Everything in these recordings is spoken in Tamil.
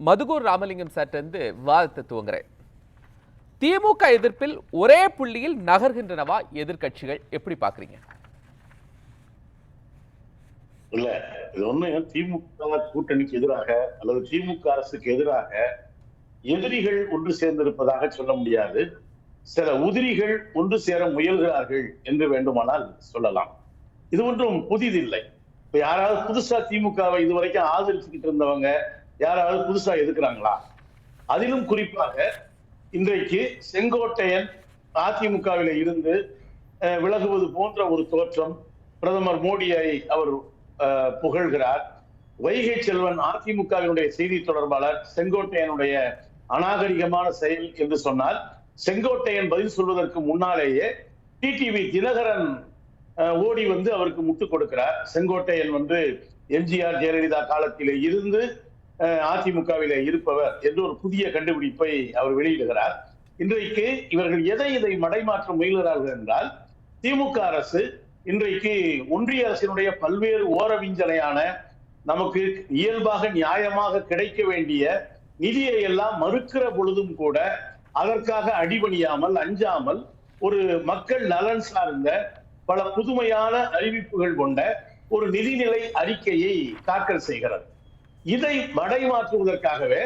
மதுகூர் ராமலிங்கம் சார்ட்டு விவாதத்தை துவங்குறேன். திமுக எதிர்ப்பில் ஒரே புள்ளியில் நகர்கின்றனவா எதிர்கட்சிகள், எப்படி பாக்குறீங்க? இல்ல, இது ஒண்ணு திமுக கூட்டணிக்கு எதிராக அல்லது திமுக அரசுக்கு எதிராக எதிரிகள் ஒன்று சேர்ந்திருப்பதாக சொல்ல முடியாது. சில உதிரிகள் ஒன்று சேர முயல்கிறார்கள் என்று வேண்டுமானால் சொல்லலாம். இது ஒன்றும் புதிதில்லை. இப்ப யாராவது புதுசா திமுகவை இதுவரைக்கும் ஆதரிச்சுக்கிட்டு இருந்தவங்க யாராவது புதுசா எதிர்க்கிறாங்களா? அதிலும் குறிப்பாக இன்றைக்கு செங்கோட்டையன் அதிமுகவில இருந்து விலகுவது போன்ற ஒரு தோற்றம் பிரதமர் மோடியை அவர் புகழ்கிறார். வைகை செல்வன் அதிமுகவினுடைய செய்தி தொடர்பாளர் செங்கோட்டையனுடைய அநாகரிகமான செயல் என்று சொன்னால், செங்கோட்டையன் பதில் சொல்வதற்கு முன்னாலேயே டிடிவி தினகரன் ஓடி வந்து அவருக்கு முட்டு கொடுக்கிறார். செங்கோட்டையன் எம்ஜிஆர் ஜெயலலிதா காலத்திலே இருந்து அதிமுகவிலே இருப்பவர் என்று ஒரு புதிய கண்டுபிடிப்பை அவர் வெளியிடுகிறார். இன்றைக்கு இவர்கள் எதை மடைமாற்ற முயல்கிறார்கள் என்றால், திமுக அரசு இன்றைக்கு ஒன்றிய அரசினுடைய பல்வேறு ஓரவிஞ்சனையான நமக்கு இயல்பாக நியாயமாக கிடைக்க வேண்டிய நிதியை எல்லாம் மறுக்கிற பொழுதும் கூட அதற்காக அடிபணியாமல் அஞ்சாமல் ஒரு மக்கள் நலன் சார்ந்த பல புதுமையான அறிவிப்புகள் கொண்ட ஒரு நிதிநிலை அறிக்கையை தாக்கல் செய்கிறது. இதை மடைமாற்றுவதற்காகவே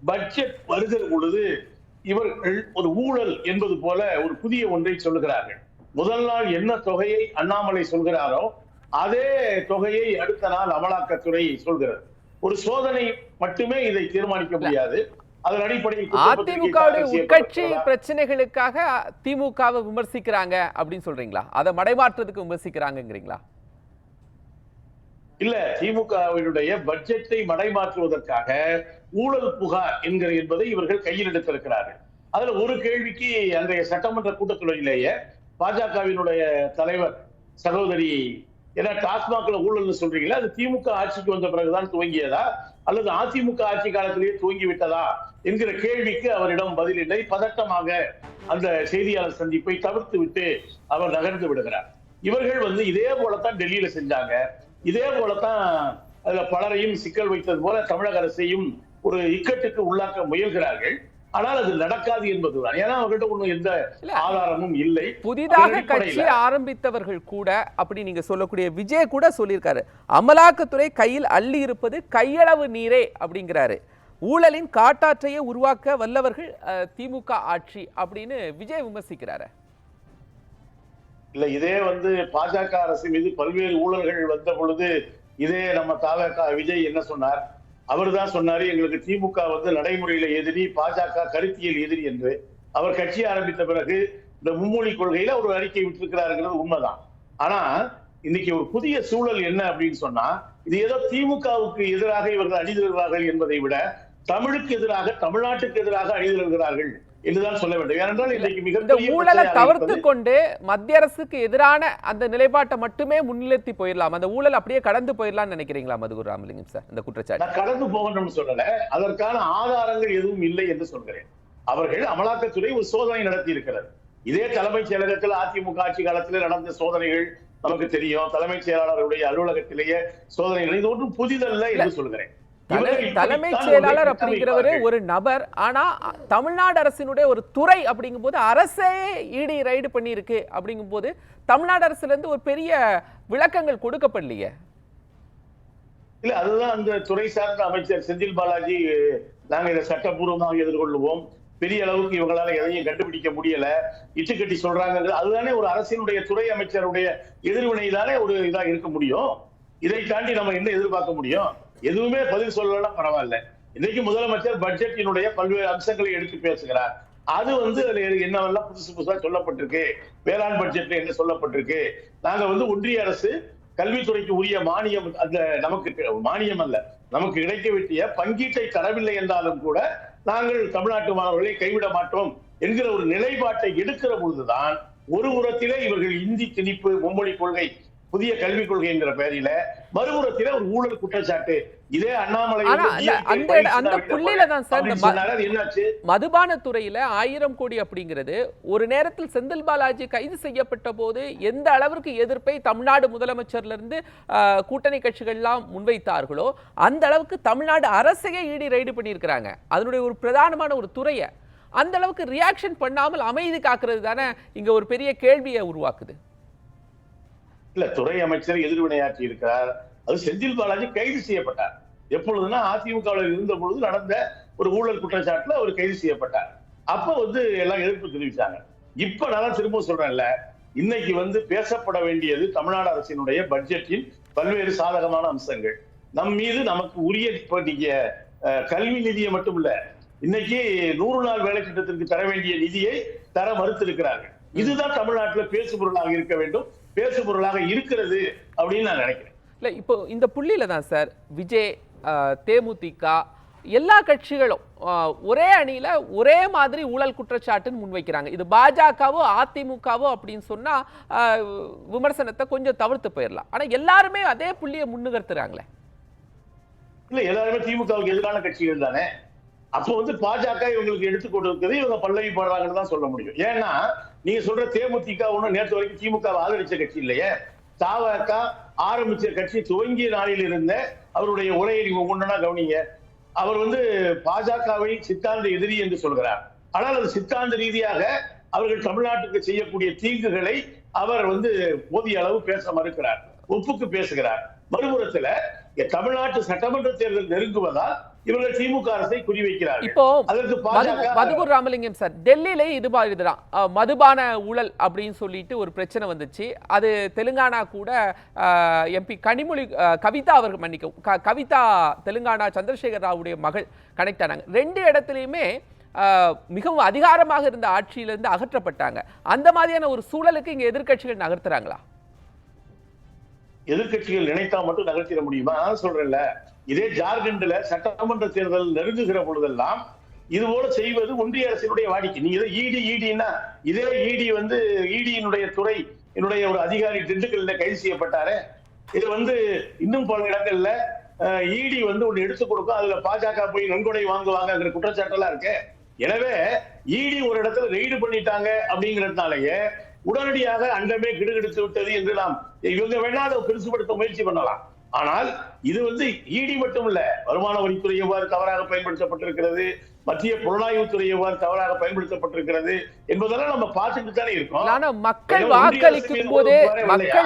பட்ஜெட் வருகிற பொழுது இவர்கள் ஒரு ஊழல் என்பது போல ஒரு புதிய ஒன்றை சொல்லுகிறார்கள். முதல் நாள் என்ன தொகையை அண்ணாமலை சொல்கிறாரோ அதே தொகையை அடுத்த நாள் அமலாக்கத்துறை சொல்கிறது. ஒரு சோதனை மட்டுமே இதை தீர்மானிக்க முடியாது. அதன் அடிப்படையில் அதிமுகவுடைய உட்கட்சி பிரச்சனைகளுக்காக திமுகவை விமர்சிக்கிறாங்க அப்படின்னு சொல்றீங்களா? அதை மடைமாற்றத்துக்கு விமர்சிக்கிறாங்கிறீங்களா? இல்ல, திமுகவினுடைய பட்ஜெட்டை மடைமாற்றுவதற்காக ஊழல் புகார் என்பதை இவர்கள் கையில் எடுத்திருக்கிறார்கள். அதுல ஒரு கேள்விக்கு அன்றைய சட்டமன்ற கூட்டத்தொடரிலேயே பாஜகவினுடைய தலைவர் சகோதரி, ஏன்னா டாஸ்மாக்ல ஊழல் சொல்றீங்களா, அது திமுக ஆட்சிக்கு வந்த பிறகுதான் துவங்கியதா அல்லது அதிமுக ஆட்சி காலத்திலேயே துவங்கி விட்டதா என்கிற கேள்விக்கு அவரிடம் பதில் இல்லை. பதட்டமாக அந்த செய்தியாளர் சந்திப்பை தவிர்த்து விட்டு அவர் நகர்ந்து விடுகிறார். இவர்கள் இதே போலத்தான் டெல்லியில செஞ்சாங்க. இதே போலத்தான் அதுல பலரையும் சிக்கல் வைத்தது போல தமிழக அரசையும் ஒரு இக்கட்டுக்கு உள்ளாக்க முயல்கிறார்கள். ஆனால் அது நடக்காது என்பதுதான். ஏன்னா அவர்கிட்ட ஒன்றும் எந்த ஆதாரமும் இல்லை. புதிதாக கட்சி ஆரம்பித்தவர்கள் கூட, அப்படி நீங்க சொல்லக்கூடிய விஜய் கூட சொல்லியிருக்காரு, அமலாக்கத்துறை கையில் அள்ளி இருப்பது கையளவு நீரே அப்படிங்கிறாரு. ஊழலின் காட்டாற்றையை உருவாக்க வல்லவர்கள் திமுக ஆட்சி அப்படின்னு விஜய் விமர்சிக்கிறாரு. இல்ல, இதே பாஜக அரசு மீது பல்வேறு ஊழல்கள் வந்த பொழுது இதே நம்ம தாவேகா விஜய் என்ன சொன்னார்? அவர் தான் சொன்னாரு, எங்களுக்கு திமுக நடைமுறையில எதிரி, பாஜக கருத்தியல் எதிரி என்று. அவர் கட்சி ஆரம்பித்த பிறகு இந்த மும்மொழி கொள்கையில ஒரு அறிக்கை விட்டிருக்கிறாருங்கிறது உண்மைதான். ஆனா இன்னைக்கு ஒரு புதிய சூழல் என்ன அப்படின்னு சொன்னா, இது ஏதோ திமுகவுக்கு எதிராக இவர்கள் அணிதிரள்கிறார்கள் என்பதை விட தமிழுக்கு எதிராக, தமிழ்நாட்டுக்கு எதிராக அணிதிரள்கிறார்கள் என்றுதான் சொல்ல வேண்டும். ஏனென்றால் இன்றைக்கு மிகப்பெரிய ஊழலை தவிர்த்து கொண்டு மத்திய அரசுக்கு எதிரான அந்த நிலைப்பாட்டை மட்டுமே முன்னிறுத்தி போயிடலாம், அந்த ஊழல் அப்படியே கடந்து போயிடலாம் நினைக்கிறீங்களா மதுகூர் ராமலிங்கம் சார்? இந்த குற்றச்சாட்டு நான் கடந்து போகணும்னு சொல்லல, அதற்கான ஆதாரங்கள் எதுவும் இல்லை என்று சொல்கிறேன். அவர்கள் அமலாக்கத்துறை ஒரு சோதனை நடத்தி இருக்கிறது. இதே தலைமைச் செயலகத்தில் அதிமுக ஆட்சி காலத்தில் நடந்த சோதனைகள் நமக்கு தெரியும். தலைமைச் செயலாளருடைய அலுவலகத்திலேயே சோதனைகள், இது ஒன்றும் புதிதல்ல என்று சொல்கிறேன். தலைமைச் செயலாளர் அப்படிங்கிறவரு ஒரு நபர், ஆனா தமிழ்நாடு அரசினுடைய ஒரு துறை அப்படிங்கும் போது அரசே இடி ரைடு பண்ணி இருக்கு அப்படிங்கும் போது தமிழ்நாடு அரசுல இருந்து ஒரு பெரிய விளக்கங்கள் கொடுக்கப்படலையே. இல்ல, அதுதான் அந்த துறை சார்ந்த அமைச்சர் செந்தில் பாலாஜி, நாங்க இதை சட்டப்பூர்வமாக எதிர்கொள்ளுவோம், பெரிய அளவுக்கு இவங்களால எதையும் கண்டுபிடிக்க முடியல, இட்டுக்கட்டி சொல்றாங்க. அதுதானே ஒரு அரசினுடைய துறை அமைச்சருடைய எதிர்வினை தானே ஒரு இதா இருக்க முடியும். இதை தாண்டி நம்ம என்ன எதிர்பார்க்க முடியும்? எதுவுமே பதில் சொல்லலாம் பரவாயில்ல. இன்னைக்கு முதலமைச்சர் பட்ஜெட்டினுடைய பல்வேறு அம்சங்களை எடுத்து பேசுகிறார். அது அதுல என்னவெல்லாம் புதுசா சொல்லப்பட்டிருக்கு, வேளாண் பட்ஜெட்ல என்ன சொல்லப்பட்டிருக்கு, நாங்க ஒன்றிய அரசு கல்வித்துறைக்கு உரிய மானியம், அந்த நமக்கு மானியம் அல்ல, நமக்கு கிடைக்க வேண்டிய பங்கீட்டை தரவில்லை என்றாலும் கூட நாங்கள் தமிழ்நாட்டு மாணவர்களை கைவிட மாட்டோம் என்கிற ஒரு நிலைப்பாட்டை எடுக்கிற பொழுதுதான் ஒரு புறத்திலே இவர்கள் இந்தி திணிப்பு, மும்மொழி கொள்கை புதிய கல்விக் கொள்கை என்கிற பெயரில, மறுபுறத்தில ஒரு ஊழல் குற்றச்சாட்டு. இதே அண்ணாமலை அந்த புள்ளியில தான் சார் என்னாச்சு? மதுபான துறையில 1000 கோடி அப்படிங்கிறது ஒரு நேரத்தில் செந்தில் பாலாஜி கைது செய்யப்பட்ட போது எந்த அளவிற்கு எதிர்ப்பை தமிழ்நாடு முதலமைச்சர்ல இருந்து கூட்டணி கட்சிகள் எல்லாம் முன்வைத்தார்களோ அந்த அளவுக்கு தமிழ்நாடு அரசையே இடி ரைடு பண்ணியிருக்கிறாங்க. அதனுடைய ஒரு பிரதானமான ஒரு துறையை அந்த அளவுக்கு ரியாக்ஷன் பண்ணாமல் அமைதி காக்கிறது தானே இங்க ஒரு பெரிய கேள்வியை உருவாக்குது. இல்ல, துறை அமைச்சர் எதிர்வினையாற்றி இருக்கிறார். அது செந்தில் பாலாஜி கைது செய்யப்பட்டார். எப்பொழுதுனா அதிமுகவில் இருந்த பொழுது நடந்த ஒரு ஊழல் குற்றச்சாட்டுல அவர் கைது செய்யப்பட்டார். அப்ப எல்லாம் எதிர்ப்பு தெரிவிச்சாங்க. இப்ப நான் திரும்ப சொல்றேன்ல, இன்னைக்கு பேசப்பட வேண்டியது தமிழ்நாடு அரசினுடைய பட்ஜெட்டின் பல்வேறு சாதகமான அம்சங்கள். நம் மீது நமக்கு உரிய இப்ப நீங்க கல்வி நிதியை மட்டும் இல்ல, இன்னைக்கு 100 நாள் வேலை திட்டத்திற்கு தர வேண்டிய நிதியை தர மறுத்திருக்கிறார்கள். இதுதான் தமிழ்நாட்டில் பேசுபொருளாக இருக்க வேண்டும், பேசுபொருளாக இருக்கிறது அப்படின்னு நான் நினைக்கிறேன். இல்ல, இப்போ இந்த புள்ளியில தான் சார் விஜய், தேமுதிக எல்லா கட்சிகளும் ஒரே அணியில ஒரே மாதிரி ஊழல் குற்றச்சாட்டுன்னு முன்வைக்கிறாங்க. இது பாஜகவோ அதிமுகவோ அப்படின்னு சொன்னா விமர்சனத்தை கொஞ்சம் தவிர்த்து போயிடலாம். ஆனா எல்லாருமே அதே புள்ளியை முன்னிறுத்துறாங்களே. இல்ல, எல்லாருமே திமுகவுக்கு எதிரான கட்சிகள் தானே. அப்போ பாஜக இவங்களுக்கு எடுத்துக் கொடுக்கிறது இவங்க பல்லவி போடுறாங்கன்னு தான் சொல்ல முடியும். ஏன்னா நீங்க சொல்ற தேமுதிக ஒன்னும் நேற்று வரைக்கும் திமுக ஆதரிச்ச கட்சி இல்லையே. தவக ஆரம்பிச்ச கட்சி துவங்கிய நாளில் இருந்த அவருடைய உரையை நீங்க ஒண்ணுன்னா கவனிங்க. அவர் பாஜகவை சித்தாந்த எதிரி என்று சொல்கிறார். ஆனால் அது சித்தாந்த ரீதியாக அவர்கள் தமிழ்நாட்டுக்கு செய்யக்கூடிய தீங்குகளை அவர் போதிய அளவு பேச மறுக்கிறார், ஒப்புக்கு பேசுகிறார். மறுபுறத்துல தமிழ்நாட்டு சட்டமன்ற தேர்தல் நெருங்குவதால் இவர்கள் திமுக அரசை குறிவைக்கிறார்கள். இப்போ மதுபூர் ராமலிங்கம் சார், டெல்லியிலே இது மாதிரிதான் மதுபான ஊழல் அப்படின்னு சொல்லிட்டு ஒரு பிரச்சனை வந்துச்சு. அது தெலுங்கானா கூட எம்பி கனிமொழி கவிதா அவர்கள் மன்னிக்கும் கவிதா தெலுங்கானா சந்திரசேகர் ராவுடைய மகள் கனெக்ட் ஆனாங்க. 2 இடத்துலையுமே மிகவும் அதிகாரமாக இருந்த ஆட்சியிலிருந்து அகற்றப்பட்டாங்க. அந்த மாதிரியான ஒரு சூழலுக்கு இங்க எதிர்கட்சிகள் நகர்த்துறாங்களா? எதிர்கட்சிகள் நினைத்தா மட்டும் நகர்த்திட முடியுமா? நான் சொல்றேன்ல, இதே ஜார்க்கண்ட்ல சட்டமன்ற தேர்தல் நெருங்குகிற பொழுதெல்லாம் இது போல செய்வது ஒன்றிய அரசினுடைய வாடிக்கை. நீங்க இடினா இதே இடியினுடைய துறை என்னுடைய ஒரு அதிகாரி திண்டுக்கல்ல கைது செய்யப்பட்டாரு. இது இன்னும் பல இடங்கள்ல இடி ஒண்ணு எடுத்து கொடுக்கும், அதுல பாஜக போய் நன்கொடை வாங்குவாங்கிற குற்றச்சாட்டெல்லாம் இருக்கு. எனவே இடி ஒரு இடத்துல ரெய்டு பண்ணிட்டாங்க அப்படிங்கிறதுனாலயே உடனடியாக அண்டமே கிடுகிடுத்து விட்டது என்று நாம் இவங்க வேணா அதை பெருசுபடுத்த முயற்சி பண்ணலாம். ஆனால் இது இடி மட்டும் இல்ல, வருமான வரித்துறை எவ்வாறு தவறாக பயன்படுத்தப்பட்டிருக்கிறது, மத்திய புலனாய்வுத்துறை எவ்வாறு தவறாக பயன்படுத்தப்பட்டிருக்கிறது என்பதெல்லாம் நம்ம பார்த்துட்டு தானே இருக்கோம். ஆனா மக்கள்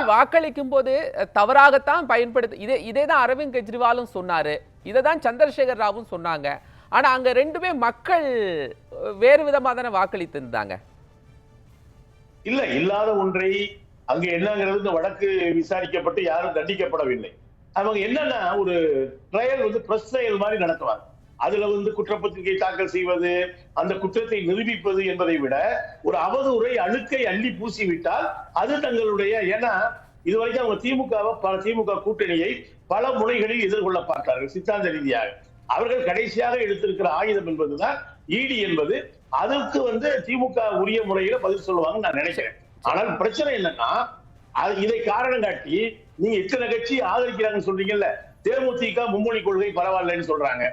வாக்களிக்கும் போது தவறாகத்தான் பயன்படுத்த இதேதான் அரவிந்த் கெஜ்ரிவாலும் சொன்னாரு, இதைதான் சந்திரசேகர் ராவும் சொன்னாங்க. ஆனா அங்க 2மே மக்கள் வேறு விதமா தானே வாக்களித்து இருந்தாங்க. இல்ல, இல்லாத ஒன்றை அங்க என்னங்கிறது வழக்கு விசாரிக்கப்பட்டு யாரும் தண்டிக்கப்படவில்லை. அவங்க என்னன்னா ஒரு ட்ரையல் பிரஸ் ட்ரையல் மாதிரி நடத்துவாங்க. அதுல குற்றப்பத்திரிகை தாக்கல் செய்வது, அந்த குற்றத்தை நிரூபிப்பது என்பதை விட ஒரு அவதூறை அழுக்கை அள்ளி பூசிவிட்டால் அது தங்களுடைய, ஏன்னா இதுவரைக்கும் அவங்க திமுக கூட்டணியை பல முனைகளில் எதிர்கொள்ள பார்த்தார்கள் சித்தாந்த ரீதியாக. அவர்கள் கடைசியாக எடுத்திருக்கிற ஆயுதம் என்பதுதான் இடி என்பது. அதற்கு திமுக உரிய முறையில பதில் சொல்லுவாங்கன்னு நான் நினைக்கிறேன். ஆனால் பிரச்சனை என்னன்னா, இதை காரணம் காட்டி நீங்க இத்தனை கட்சி ஆதரிக்கிறாங்கன்னு சொல்றீங்கல்ல, தேமுதிக மும்மொழி கொள்கை பரவாயில்லைன்னு சொல்றாங்க.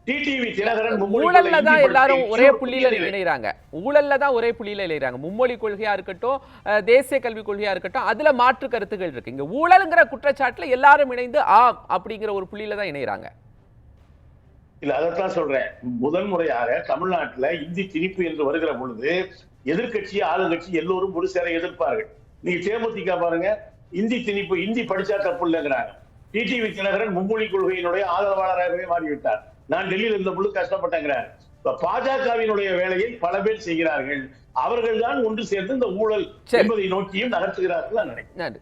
டிடிவி தினகரன் ஊழல்ல தான் எல்லாரும் ஒரே புள்ளியில இணைறாங்க. ஊழல்ல தான் ஒரே புள்ளியில இணைறாங்க. மும்மொழி கொள்கையா இருக்கட்டும், தேசிய கல்விக் கொள்கையா இருக்கட்டும், அதுல மாற்று கருத்துக்கள் இருக்கு. இங்க ஊழல்ங்கிற குற்றச்சாட்டுல எல்லாரும் இணைந்து ஆம் அப்படிங்கிற ஒரு புள்ளியில தான் இணைறாங்க. இல்ல, அதைத்தான் சொல்றேன். முதன்முறையாக தமிழ்நாட்டுல இந்தி திணிப்பு என்று வருகிற பொழுது எதிர்கட்சி ஆளுங்கட்சி எல்லோரும் ஒரு சேர எதிர்ப்பார்கள். நீங்க தேமுதிக பாருங்க, இந்தி திணிப்பு, இந்தி படிச்சா தப்பு இல்லைங்கிறாங்க. டிடிவி தினகரன் மும்மொழி கொள்கையினுடைய ஆதரவாளராகவே மாறிவிட்டார். நான் டெல்லியில் இருந்த பொழுது கஷ்டப்பட்டேங்கிறார். பாஜகவினுடைய வேலையை பல பேர் செய்கிறார்கள். அவர்கள் தான் ஒன்று சேர்ந்து இந்த ஊழல் என்பதை நோக்கியும் நகர்த்துகிறார்கள் நான் நினைக்கிறேன்.